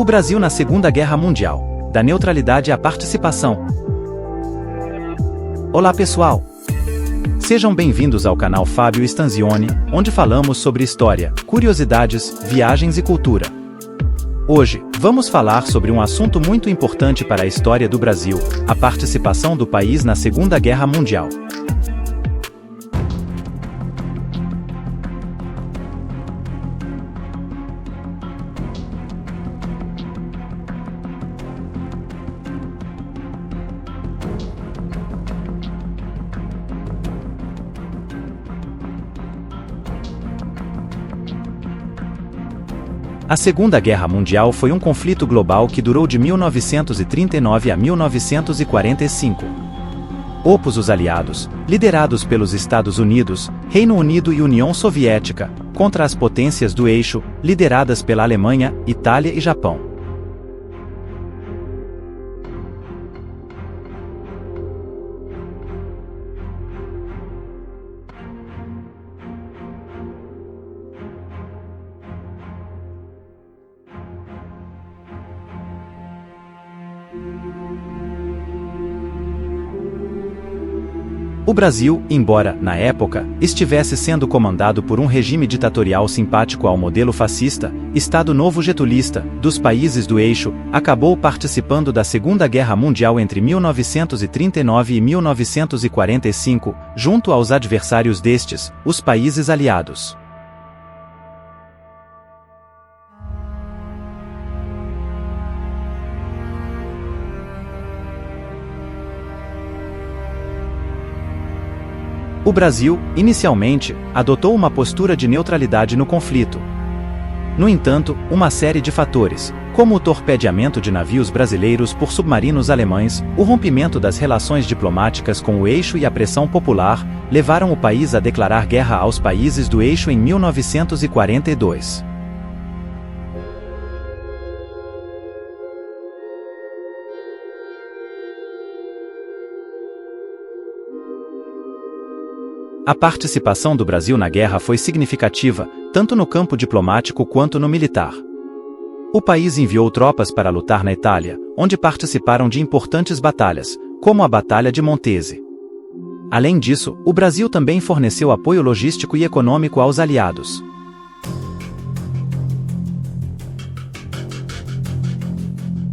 O Brasil na Segunda Guerra Mundial, da neutralidade à participação. Olá pessoal! Sejam bem-vindos ao canal Fábio Stanzioni, onde falamos sobre história, curiosidades, viagens e cultura. Hoje, vamos falar sobre um assunto muito importante para a história do Brasil, a participação do país na Segunda Guerra Mundial. A Segunda Guerra Mundial foi um conflito global que durou de 1939 a 1945. Opôs os aliados, liderados pelos Estados Unidos, Reino Unido e União Soviética, contra as potências do eixo, lideradas pela Alemanha, Itália e Japão. O Brasil, embora, na época, estivesse sendo comandado por um regime ditatorial simpático ao modelo fascista, Estado Novo Getulista, dos países do eixo, acabou participando da Segunda Guerra Mundial entre 1939 e 1945, junto aos adversários destes, os países aliados. O Brasil, inicialmente, adotou uma postura de neutralidade no conflito. No entanto, uma série de fatores, como o torpedeamento de navios brasileiros por submarinos alemães, o rompimento das relações diplomáticas com o eixo e a pressão popular, levaram o país a declarar guerra aos países do eixo em 1942. A participação do Brasil na guerra foi significativa, tanto no campo diplomático quanto no militar. O país enviou tropas para lutar na Itália, onde participaram de importantes batalhas, como a Batalha de Montese. Além disso, o Brasil também forneceu apoio logístico e econômico aos aliados.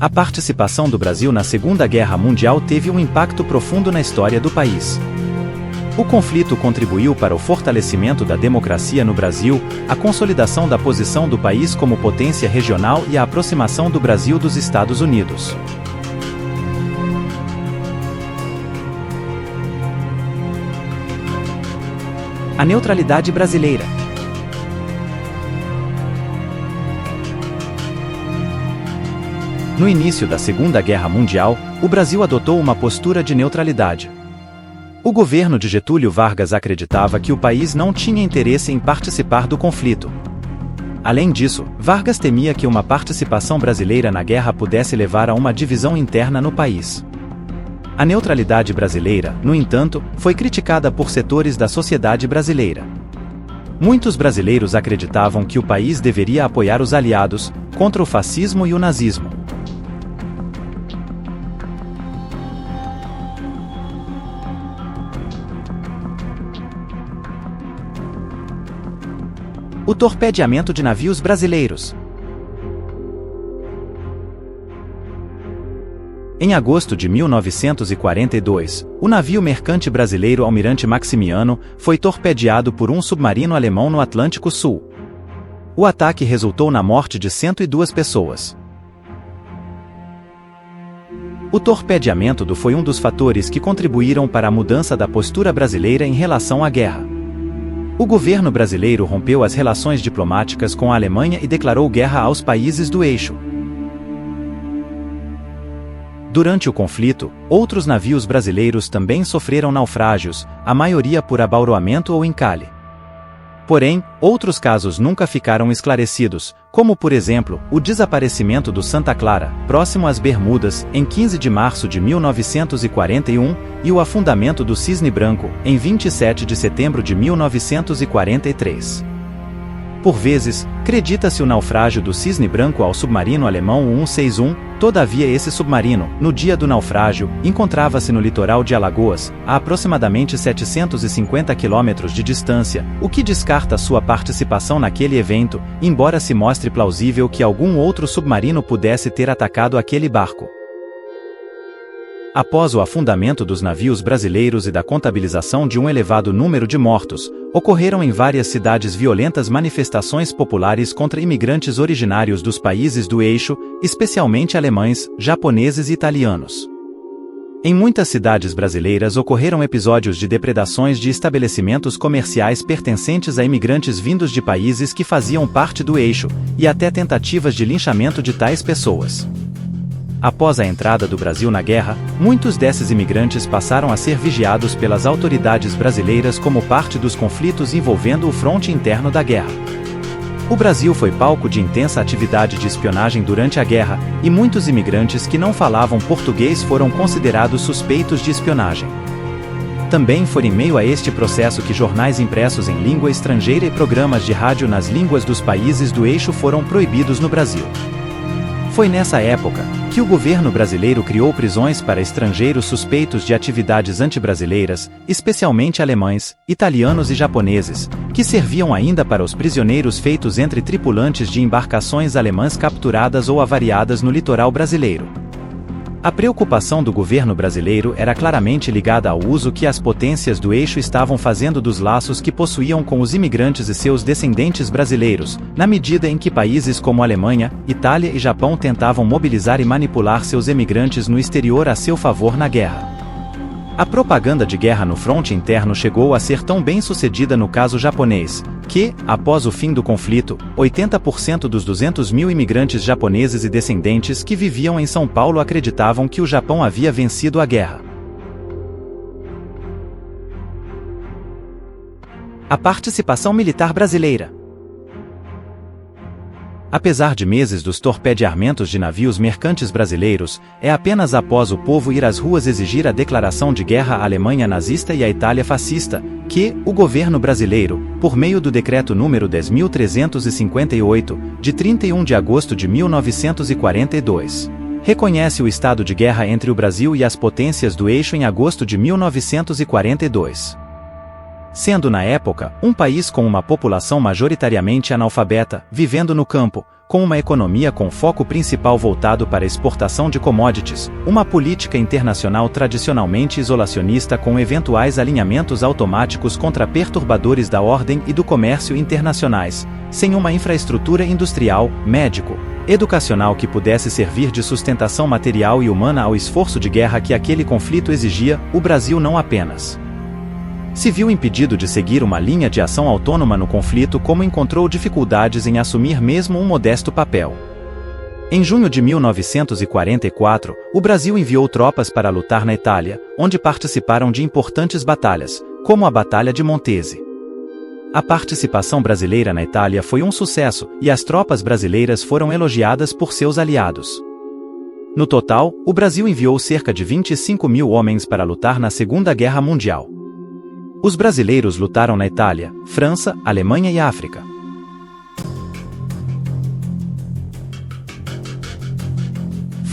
A participação do Brasil na Segunda Guerra Mundial teve um impacto profundo na história do país. O conflito contribuiu para o fortalecimento da democracia no Brasil, a consolidação da posição do país como potência regional e a aproximação do Brasil dos Estados Unidos. A neutralidade brasileira. No início da Segunda Guerra Mundial, o Brasil adotou uma postura de neutralidade. O governo de Getúlio Vargas acreditava que o país não tinha interesse em participar do conflito. Além disso, Vargas temia que uma participação brasileira na guerra pudesse levar a uma divisão interna no país. A neutralidade brasileira, no entanto, foi criticada por setores da sociedade brasileira. Muitos brasileiros acreditavam que o país deveria apoiar os aliados, contra o fascismo e o nazismo. O torpedeamento de navios brasileiros. Em agosto de 1942, o navio mercante brasileiro Almirante Maximiano foi torpedeado por um submarino alemão no Atlântico Sul. O ataque resultou na morte de 102 pessoas. O torpedeamento foi um dos fatores que contribuíram para a mudança da postura brasileira em relação à guerra. O governo brasileiro rompeu as relações diplomáticas com a Alemanha e declarou guerra aos países do eixo. Durante o conflito, outros navios brasileiros também sofreram naufrágios, a maioria por abauroamento ou encalhe. Porém, outros casos nunca ficaram esclarecidos, como por exemplo, o desaparecimento do Santa Clara, próximo às Bermudas, em 15 de março de 1941, e o afundamento do Cisne Branco, em 27 de setembro de 1943. Por vezes, acredita-se o naufrágio do Cisne Branco ao submarino alemão 161, todavia esse submarino, no dia do naufrágio, encontrava-se no litoral de Alagoas, a aproximadamente 750 quilômetros de distância, o que descarta sua participação naquele evento, embora se mostre plausível que algum outro submarino pudesse ter atacado aquele barco. Após o afundamento dos navios brasileiros e da contabilização de um elevado número de mortos, ocorreram em várias cidades violentas manifestações populares contra imigrantes originários dos países do eixo, especialmente alemães, japoneses e italianos. Em muitas cidades brasileiras ocorreram episódios de depredações de estabelecimentos comerciais pertencentes a imigrantes vindos de países que faziam parte do eixo, e até tentativas de linchamento de tais pessoas. Após a entrada do Brasil na guerra, muitos desses imigrantes passaram a ser vigiados pelas autoridades brasileiras como parte dos conflitos envolvendo o fronte interno da guerra. O Brasil foi palco de intensa atividade de espionagem durante a guerra, e muitos imigrantes que não falavam português foram considerados suspeitos de espionagem. Também foi em meio a este processo que jornais impressos em língua estrangeira e programas de rádio nas línguas dos países do eixo foram proibidos no Brasil. Foi nessa época que o governo brasileiro criou prisões para estrangeiros suspeitos de atividades antibrasileiras, especialmente alemães, italianos e japoneses, que serviam ainda para os prisioneiros feitos entre tripulantes de embarcações alemãs capturadas ou avariadas no litoral brasileiro. A preocupação do governo brasileiro era claramente ligada ao uso que as potências do eixo estavam fazendo dos laços que possuíam com os imigrantes e seus descendentes brasileiros, na medida em que países como Alemanha, Itália e Japão tentavam mobilizar e manipular seus emigrantes no exterior a seu favor na guerra. A propaganda de guerra no fronte interno chegou a ser tão bem sucedida no caso japonês, que, após o fim do conflito, 80% dos 200 mil imigrantes japoneses e descendentes que viviam em São Paulo acreditavam que o Japão havia vencido a guerra. A participação militar brasileira. Apesar de meses dos torpedeamentos de navios mercantes brasileiros, é apenas após o povo ir às ruas exigir a declaração de guerra à Alemanha nazista e à Itália fascista, que o governo brasileiro, por meio do decreto número 10.358, de 31 de agosto de 1942, reconhece o estado de guerra entre o Brasil e as potências do eixo em agosto de 1942. Sendo na época, um país com uma população majoritariamente analfabeta, vivendo no campo, com uma economia com foco principal voltado para a exportação de commodities, uma política internacional tradicionalmente isolacionista com eventuais alinhamentos automáticos contra perturbadores da ordem e do comércio internacionais, sem uma infraestrutura industrial, médico, educacional que pudesse servir de sustentação material e humana ao esforço de guerra que aquele conflito exigia, o Brasil não apenas se viu impedido de seguir uma linha de ação autônoma no conflito, como encontrou dificuldades em assumir mesmo um modesto papel Em junho de 1944, o Brasil enviou tropas para lutar na Itália, onde participaram de importantes batalhas, como a Batalha de Montese. A participação brasileira na Itália foi um sucesso, e as tropas brasileiras foram elogiadas por seus aliados. No total, o Brasil enviou cerca de 25 mil homens para lutar na Segunda Guerra Mundial. Os brasileiros lutaram na Itália, França, Alemanha e África.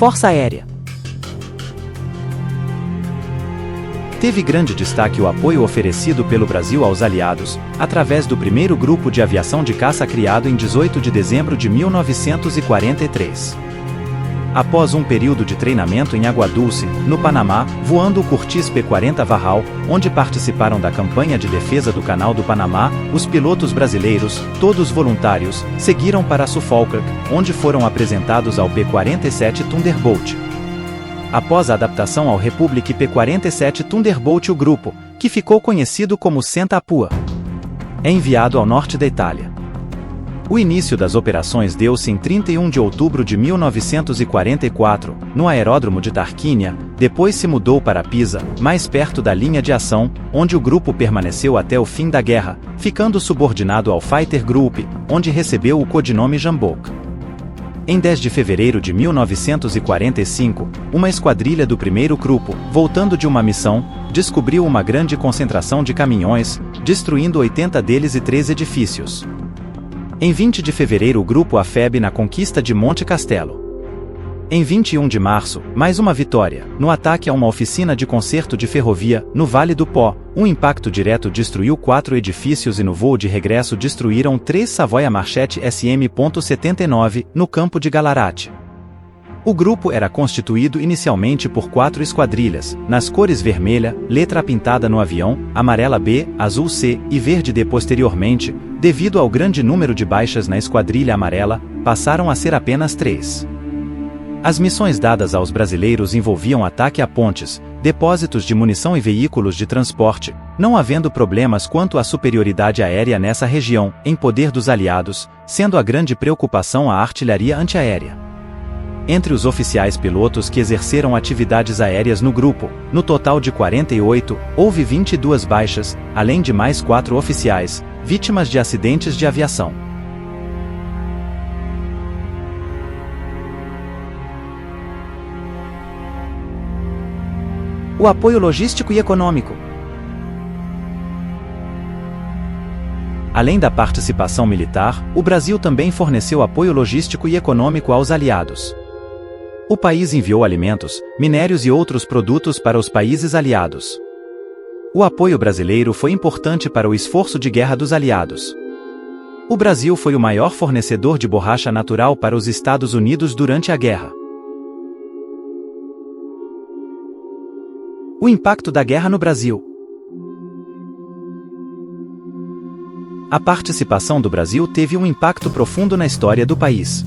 Força Aérea. Teve grande destaque o apoio oferecido pelo Brasil aos aliados, através do primeiro grupo de aviação de caça criado em 18 de dezembro de 1943. Após um período de treinamento em Água Dulce, no Panamá, voando o Curtiss P-40 Varral, onde participaram da campanha de defesa do Canal do Panamá, os pilotos brasileiros, todos voluntários, seguiram para Suffolk, onde foram apresentados ao P-47 Thunderbolt. Após a adaptação ao Republic P-47 Thunderbolt, o grupo, que ficou conhecido como Santa-Pua, é enviado ao norte da Itália. O início das operações deu-se em 31 de outubro de 1944, no aeródromo de Tarquínia, depois se mudou para Pisa, mais perto da linha de ação, onde o grupo permaneceu até o fim da guerra, ficando subordinado ao Fighter Group, onde recebeu o codinome Jambok. Em 10 de fevereiro de 1945, uma esquadrilha do primeiro grupo, voltando de uma missão, descobriu uma grande concentração de caminhões, destruindo 80 deles e 3 edifícios. Em 20 de fevereiro o grupo AFEB na conquista de Monte Castelo. Em 21 de março, mais uma vitória, no ataque a uma oficina de conserto de ferrovia, no Vale do Pó, um impacto direto destruiu 4 edifícios e no voo de regresso destruíram 3 Savoia Marchette SM.79, no campo de Gallarate. O grupo era constituído inicialmente por 4 esquadrilhas, nas cores vermelha, letra pintada no avião, amarela B, azul C e verde D. Posteriormente, devido ao grande número de baixas na esquadrilha amarela, passaram a ser apenas 3. As missões dadas aos brasileiros envolviam ataque a pontes, depósitos de munição e veículos de transporte, não havendo problemas quanto à superioridade aérea nessa região, em poder dos aliados, sendo a grande preocupação a artilharia antiaérea. Entre os oficiais pilotos que exerceram atividades aéreas no grupo, no total de 48, houve 22 baixas, além de mais 4 oficiais, vítimas de acidentes de aviação. O apoio logístico e econômico. Além da participação militar, o Brasil também forneceu apoio logístico e econômico aos aliados. O país enviou alimentos, minérios e outros produtos para os países aliados. O apoio brasileiro foi importante para o esforço de guerra dos aliados. O Brasil foi o maior fornecedor de borracha natural para os Estados Unidos durante a guerra. O impacto da guerra no Brasil. A participação do Brasil teve um impacto profundo na história do país.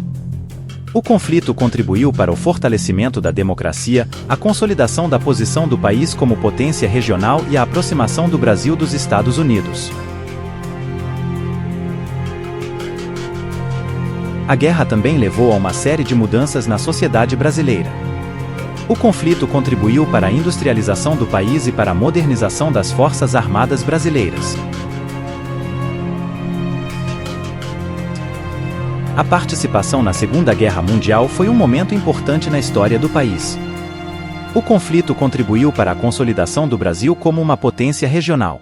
O conflito contribuiu para o fortalecimento da democracia, a consolidação da posição do país como potência regional e a aproximação do Brasil dos Estados Unidos. A guerra também levou a uma série de mudanças na sociedade brasileira. O conflito contribuiu para a industrialização do país e para a modernização das Forças Armadas brasileiras. A participação na Segunda Guerra Mundial foi um momento importante na história do país. O conflito contribuiu para a consolidação do Brasil como uma potência regional.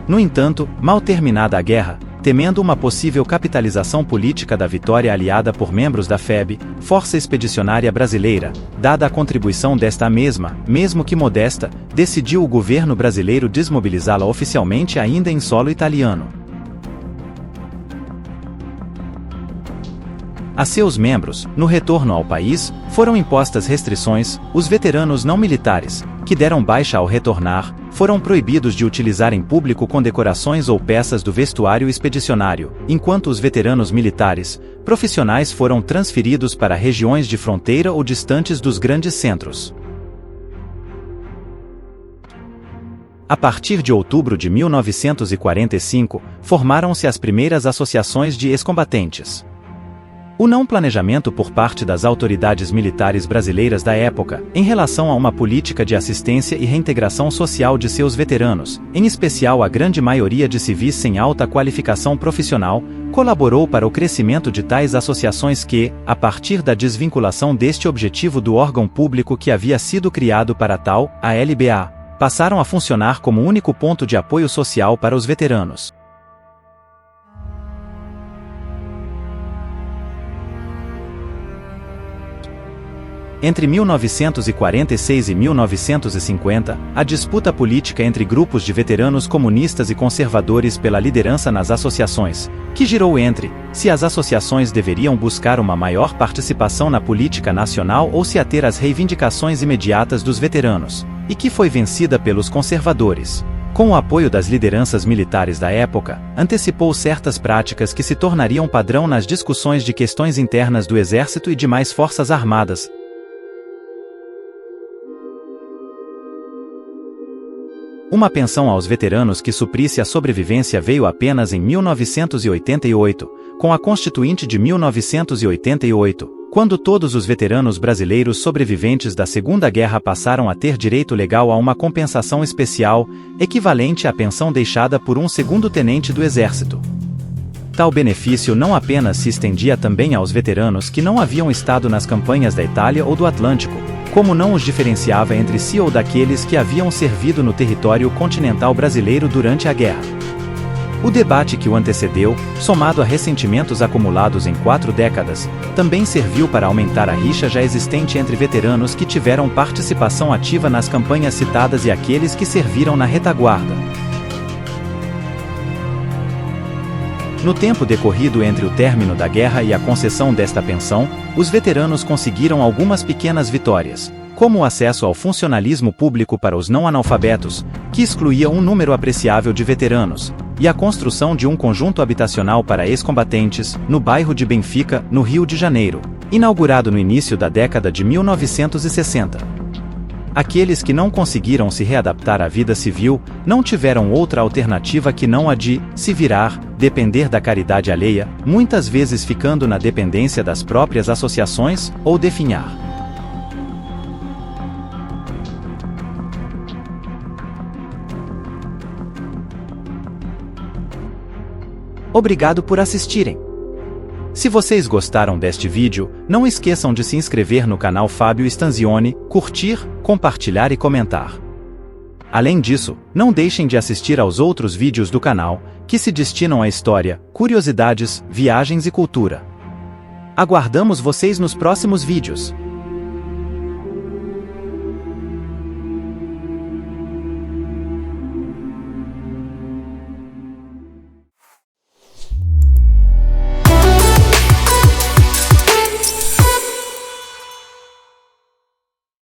No entanto, mal terminada a guerra, temendo uma possível capitalização política da vitória aliada por membros da FEB, Força Expedicionária Brasileira, dada a contribuição desta mesma, mesmo que modesta, decidiu o governo brasileiro desmobilizá-la oficialmente ainda em solo italiano. A seus membros, no retorno ao país, foram impostas restrições. Os veteranos não militares, que deram baixa ao retornar, foram proibidos de utilizar em público condecorações ou peças do vestuário expedicionário, enquanto os veteranos militares, profissionais foram transferidos para regiões de fronteira ou distantes dos grandes centros. A partir de outubro de 1945, formaram-se as primeiras associações de ex-combatentes. O não planejamento por parte das autoridades militares brasileiras da época, em relação a uma política de assistência e reintegração social de seus veteranos, em especial a grande maioria de civis sem alta qualificação profissional, colaborou para o crescimento de tais associações que, a partir da desvinculação deste objetivo do órgão público que havia sido criado para tal, a LBA, passaram a funcionar como único ponto de apoio social para os veteranos. Entre 1946 e 1950, a disputa política entre grupos de veteranos comunistas e conservadores pela liderança nas associações, que girou entre se as associações deveriam buscar uma maior participação na política nacional ou se ater às reivindicações imediatas dos veteranos, e que foi vencida pelos conservadores. Com o apoio das lideranças militares da época, antecipou certas práticas que se tornariam padrão nas discussões de questões internas do Exército e demais forças armadas. Uma pensão aos veteranos que suprisse a sobrevivência veio apenas em 1988, com a Constituinte de 1988, quando todos os veteranos brasileiros sobreviventes da Segunda Guerra passaram a ter direito legal a uma compensação especial, equivalente à pensão deixada por um segundo-tenente do Exército. Tal benefício não apenas se estendia também aos veteranos que não haviam estado nas campanhas da Itália ou do Atlântico, como não os diferenciava entre si ou daqueles que haviam servido no território continental brasileiro durante a guerra. O debate que o antecedeu, somado a ressentimentos acumulados em 4 décadas, também serviu para aumentar a rixa já existente entre veteranos que tiveram participação ativa nas campanhas citadas e aqueles que serviram na retaguarda. No tempo decorrido entre o término da guerra e a concessão desta pensão, os veteranos conseguiram algumas pequenas vitórias, como o acesso ao funcionalismo público para os não-analfabetos, que excluía um número apreciável de veteranos, e a construção de um conjunto habitacional para ex-combatentes, no bairro de Benfica, no Rio de Janeiro, inaugurado no início da década de 1960. Aqueles que não conseguiram se readaptar à vida civil, não tiveram outra alternativa que não a de se virar, depender da caridade alheia, muitas vezes ficando na dependência das próprias associações, ou definhar. Obrigado por assistirem. Se vocês gostaram deste vídeo, não esqueçam de se inscrever no canal Fábio Stanzioni, curtir, compartilhar e comentar. Além disso, não deixem de assistir aos outros vídeos do canal, que se destinam à história, curiosidades, viagens e cultura. Aguardamos vocês nos próximos vídeos.